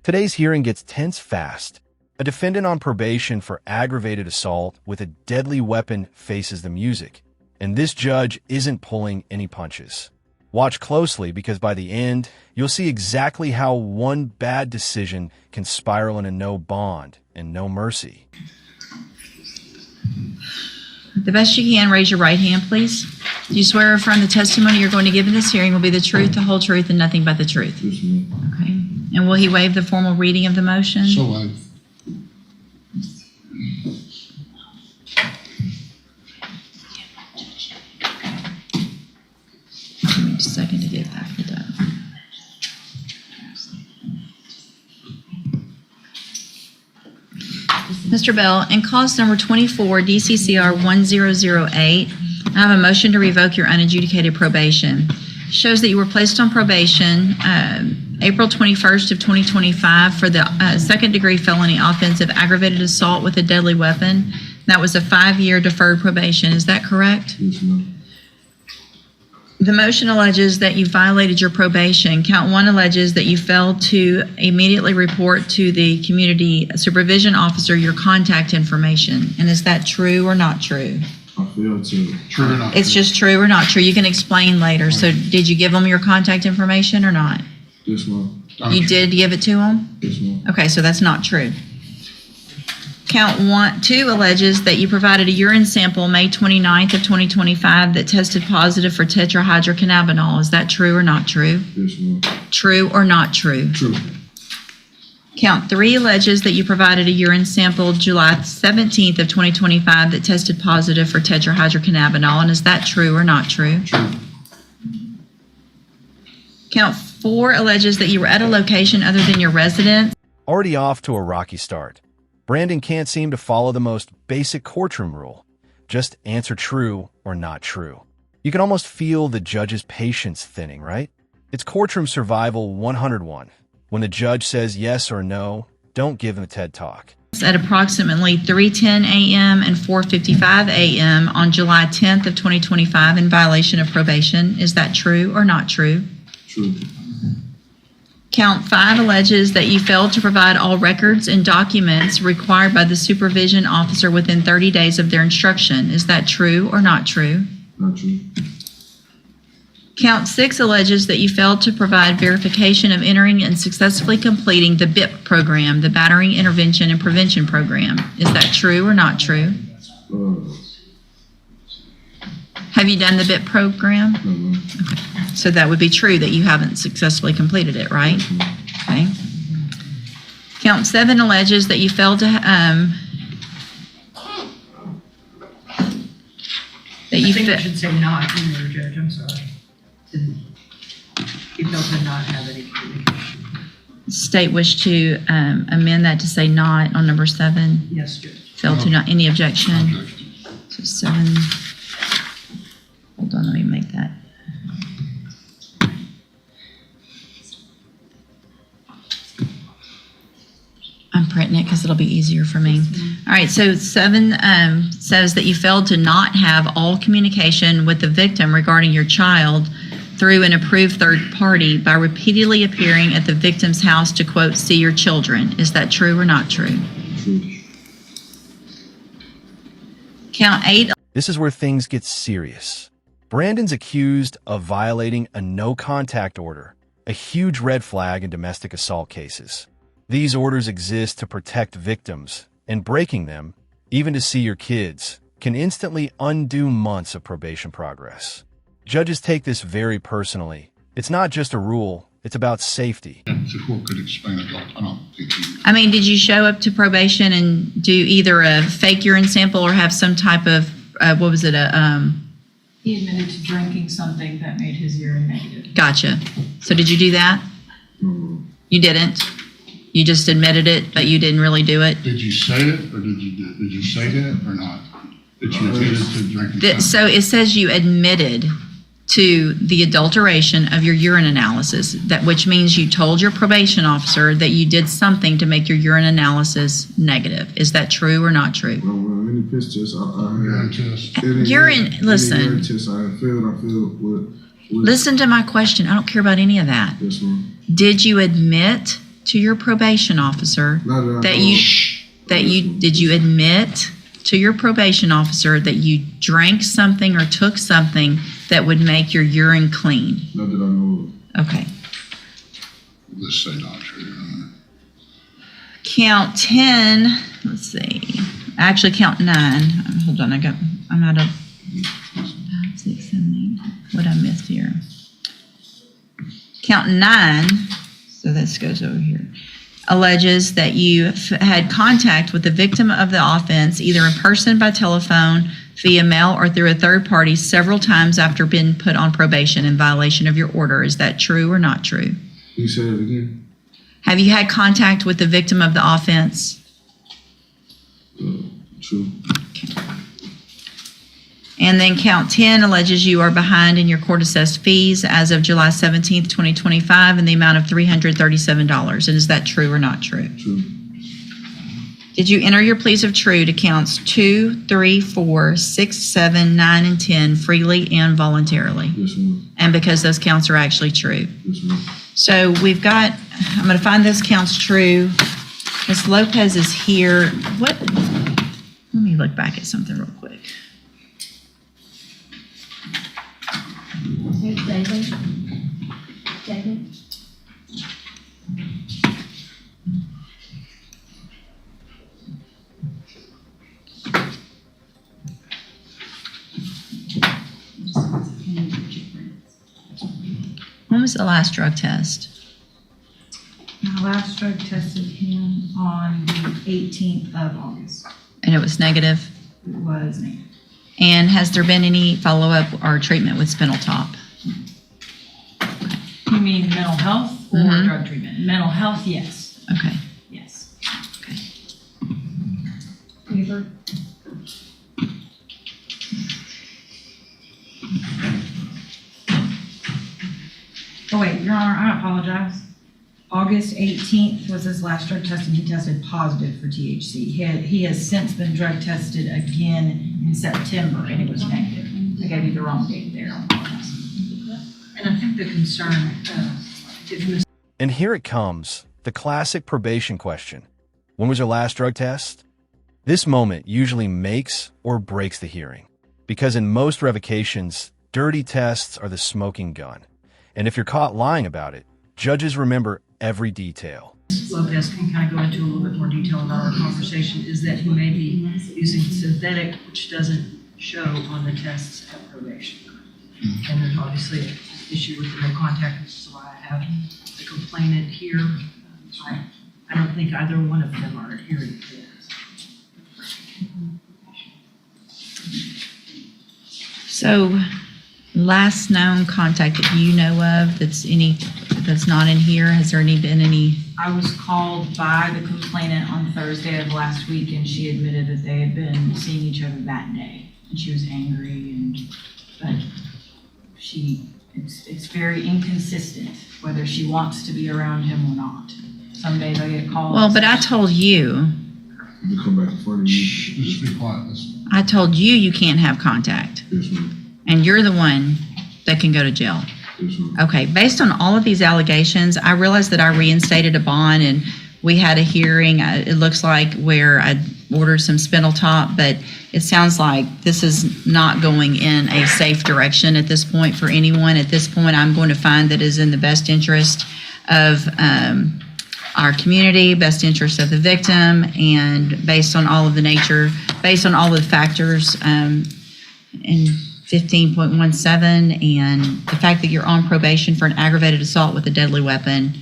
Today's hearing gets tense fast. A defendant on probation for aggravated assault with a deadly weapon faces the music, and this judge isn't pulling any punches. Watch closely because by the end, you'll see exactly how one bad decision can spiral into no bond and no mercy. The best you can, raise your right hand, please. Do you swear or affirm the testimony you're going to give in this hearing will be the truth, the whole truth, and nothing but the truth? Yes, ma'am. Okay. And will he waive the formal reading of the motion? So I. Give me just a second to get that pulled up. Mr. Bell, in cause number 24, DCCR 1008, I have a motion to revoke your unadjudicated probation. Shows that you were placed on probation April 21st of 2025 for the second-degree felony offense of aggravated assault with a deadly weapon. That was a 5-year deferred probation. Is that correct? Yes, ma'am. The motion alleges that you violated your probation. Count 1 alleges that you failed to immediately report to the community supervision officer your contact information. And is that true or not true? I failed to. True or not? It's just true or not true. You can explain later. So did you give them your contact information or not? Yes, ma'am. You did give it to them? Yes, ma'am. Okay, so that's not true. Count 2 alleges that you provided a urine sample May 29th of 2025 that tested positive for tetrahydrocannabinol. Is that true or not true? Yes, ma'am. True or not true? True. Count 3 alleges that you provided a urine sample July 17th of 2025 that tested positive for tetrahydrocannabinol. And is that true or not true? True. Count 4 alleges that you were at a location other than your residence. Already off to a rocky start. Brandon can't seem to follow the most basic courtroom rule. Just answer true or not true. You can almost feel the judge's patience thinning, right? It's courtroom survival 101. When the judge says yes or no, don't give him a TED Talk. At approximately 3:10 a.m. and 4:55 a.m. on July 10th of 2025 in violation of probation. Is that true or not true? True. Count 5 alleges that you failed to provide all records and documents required by the supervision officer within 30 days of their instruction. Is that true or not true? Not true. Count 6 alleges that you failed to provide verification of entering and successfully completing the BIP program, the Battering Intervention and Prevention Program. Is that true or not true? Have you done the BIP program? No, ma'am. Okay. So that would be true that you haven't successfully completed it, right? Okay. Count 7 alleges that you failed to I think you should say not in there, Judge, I'm sorry. You failed to not have any communication. state wish to amend that to say not on number 7. Yes, Judge. Failed to not, any objection? Objection. So 7, hold on, let me make that. I'm printing it because it'll be easier for me. All right, so 7 says that you failed to not have all communication with the victim regarding your child through an approved third party by repeatedly appearing at the victim's house to, quote, see your children. Is that true or not true? True. Count 8. This is where things get serious. Brandon's accused of violating a no-contact order, a huge red flag in domestic assault cases. These orders exist to protect victims, and breaking them, even to see your kids, can instantly undo months of probation progress. Judges take this very personally. It's not just a rule, it's about safety. If the court could explain it, I don't think you. I mean, did you show up to probation and do either a fake urine sample or have some type of, what was it, He admitted to drinking something that made his urine negative. gotcha. So did you do that? No. You didn't? You just admitted it, but you didn't really do it? Did you say it, or did you say that or not? That you admitted to drinking? So it says you admitted to the adulteration of your urine analysis, that which means you told your probation officer that you did something to make your urine analysis negative. Is that true or not true? Any piss test, urine test. Urine, listen. Urine test I failed with. Listen to my question. I don't care about any of that. Yes, ma'am. Did you admit to your probation officer did you admit to your probation officer that you drank something or took something that would make your urine clean? Not that I know of. Okay. Let's say not true, Your Honor. Count 10, let's see. Actually, count 9. Hold on, I'm out of 5, 6, 7, 8. What I missed here? Count 9, so this goes over here, alleges that you had contact with the victim of the offense, either in person, by telephone, via mail, or through a third party several times after being put on probation in violation of your order. Is that true or not true? You say it again? Have you had contact with the victim of the offense? True. And then count 10 alleges you are behind in your court-assessed fees as of July 17th, 2025 in the amount of $337. And is that true or not true? True. Did you enter your pleas of true to counts 2, 3, 4, 6, 7, 9, and 10 freely and voluntarily? Yes, ma'am. And because those counts are actually true. Yes, ma'am. So we've got, I'm going to find those counts true. Ms. Lopez is here. Let me look back at something real quick. Here's David. David. When was the last drug test? My last drug tested him on the 18th of August. And it was negative? It was negative. And has there been any follow-up or treatment with spinal top? You mean mental health or Mhm. drug treatment? Mental health, yes. Okay. Yes. Okay. Weaver? Oh, wait, Your Honor, I apologize. August 18th was his last drug test, and he tested positive for THC. He has since been drug tested again in September, and it was negative. I gave you the wrong date there. I apologize. And I think the concern, if Ms. And here it comes, the classic probation question. When was your last drug test? This moment usually makes or breaks the hearing, because in most revocations, dirty tests are the smoking gun. And if you're caught lying about it, judges remember every detail. Lopez can kind of go into a little bit more detail about our conversation, is that he may be using synthetic, which doesn't show on the tests at probation. And there's obviously an issue with the no contact, which is why I have the complainant here. I don't think either one of them are adhering to this. So, last known contact that you know of that's not in here, has there been any? I was called by the complainant on Thursday of last week, and she admitted that they had been seeing each other that day. And she was angry, but it's very inconsistent whether she wants to be around him or not. Some days I get calls. Well, but I told you, You come back in front of you. Just be quiet. Listen. I told you can't have contact. Yes, ma'am. And you're the one that can go to jail. Yes, ma'am. Okay, based on all of these allegations, I realized that I reinstated a bond and we had a hearing, it looks like, where I ordered some spinal top, but it sounds like this is not going in a safe direction at this point for anyone. At this point, I'm going to find that it is in the best interest of our community, best interest of the victim, and based on all of the factors in 15.17 and the fact that you're on probation for an aggravated assault with a deadly weapon,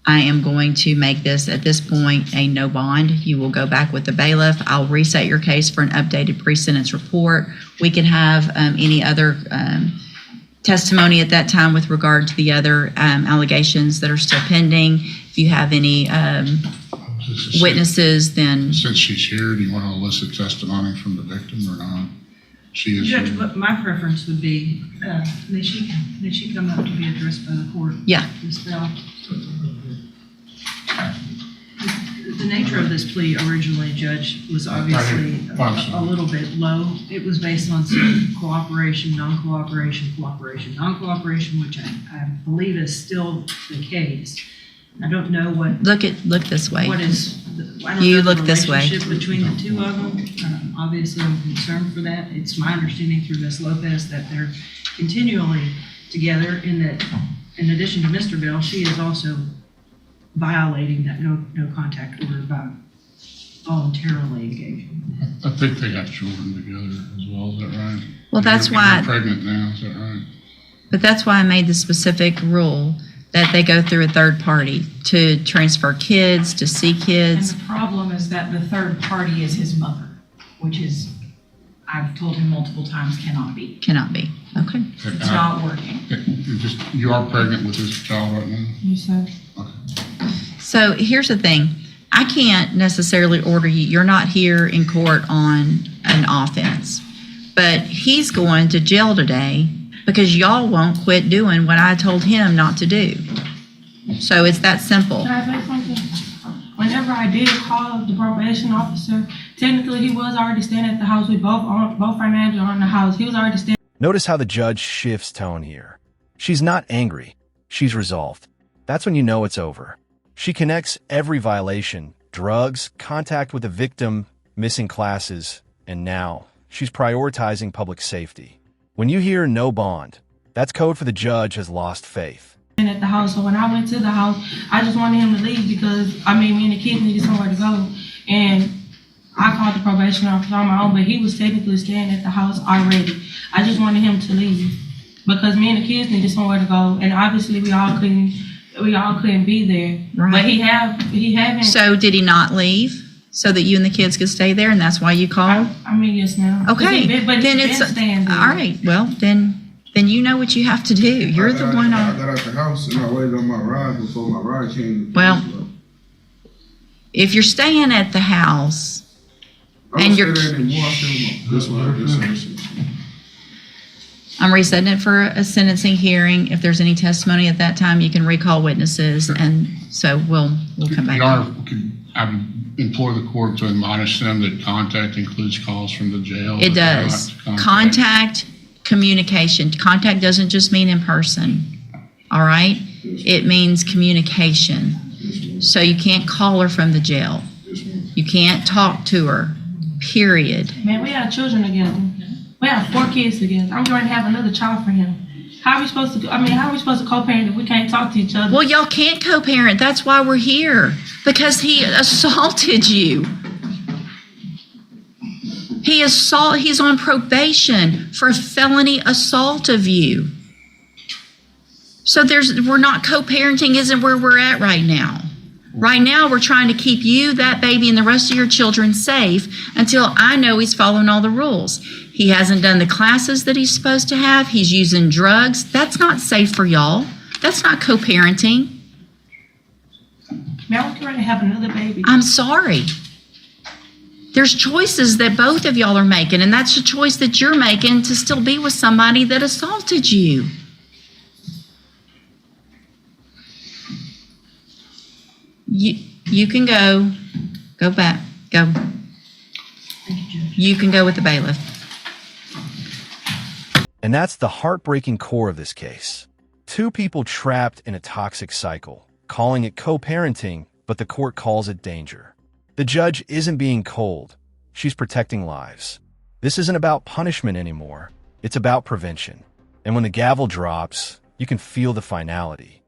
I am going to make this, at this point, a no bond. You will go back with the bailiff. I'll reset your case for an updated pre-sentence report. We can have any other testimony at that time with regard to the other allegations that are still pending. If you have any witnesses, then... Since she's here, do you want to elicit testimony from the victim or not? She is Judge, here. what my preference would be, may she come up to be addressed by the court? Yeah. Ms. Bell? The nature of this plea originally, Judge, was obviously a little bit low. It was based on some cooperation, non-cooperation, cooperation, non-cooperation, which I believe is still the case. I don't know what Look this way. what is, I don't You know look the this way. relationship between the two of them. Obviously, I'm concerned for that. It's my understanding through Ms. Lopez that they're continually together, in that, in addition to Mr. Bell, she is also violating that no contact order by voluntarily engaging. I think they got children together as well, is that right? Well, that's You're why, pregnant now, is that right? but that's why I made the specific rule that they go through a third party to transfer kids, to see And kids. the problem is that the third party is his mother, which is, I've told him multiple times, cannot be. Cannot be. Okay. It's not working. You are pregnant with this child right now? You said? So here's the thing. I can't necessarily order you. You're not here in court on an offense. But he's going to jail today because y'all won't quit doing what I told him not to do. So it's that simple. Can I say something? Whenever I did call the probation officer, technically he was already staying at the house. We both our names are on the house. He was already staying. Notice how the judge shifts tone here. She's not angry. She's resolved. That's when you know it's over. She connects every violation: drugs, contact with the victim, missing classes, and now she's prioritizing public safety. When you hear no bond, that's code for the judge has lost faith. At the house. So when I went to the house, I just wanted him to leave because, me and the kids needed somewhere to go. And I called the probation officer on my own, but he was technically staying at the house already. I just wanted him to leave because me and the kids needed somewhere to go. And obviously we all couldn't be there. Right. But he haven't. So did he not leave so that you and the kids could stay there, and that's why you called? Yes, ma'am. Okay. But then he's been staying there. all right. Well, then you know what you have to do. You're the one I on. got out the house and I waited on my ride before my ride came. Well, if you're staying at the house I and don't you're, stay there anymore. I stay with this one. I'm resetting it for a sentencing hearing. If there's any testimony at that time, you can recall witnesses, and so we'll come back. I would implore the court to admonish them that contact includes calls from the jail. It does. Contact, communication. Contact doesn't just mean in person, all right? It means communication. So you can't call her from the jail. You can't talk to her, period. Man, we have children together. We have 4 kids together. I'm going to have another child for him. How are we supposed to? How are we supposed to co-parent if we can't talk to each other? Well, y'all can't co-parent. That's why we're here, because he assaulted you. He's on probation for felony assault of you. So we're not co-parenting isn't where we're at right now. Right now, we're trying to keep you, that baby, and the rest of your children safe until I know he's following all the rules. He hasn't done the classes that he's supposed to have. He's using drugs. That's not safe for y'all. That's not co-parenting. Man, we're going to have another baby. I'm sorry. There's choices that both of y'all are making, and that's the choice that you're making to still be with somebody that assaulted you. You can go back, go. Thank you, Judge. You can go with the bailiff. And that's the heartbreaking core of this case. 2 people trapped in a toxic cycle, calling it co-parenting, but the court calls it danger. The judge isn't being cold. She's protecting lives. This isn't about punishment anymore. It's about prevention. And when the gavel drops, you can feel the finality.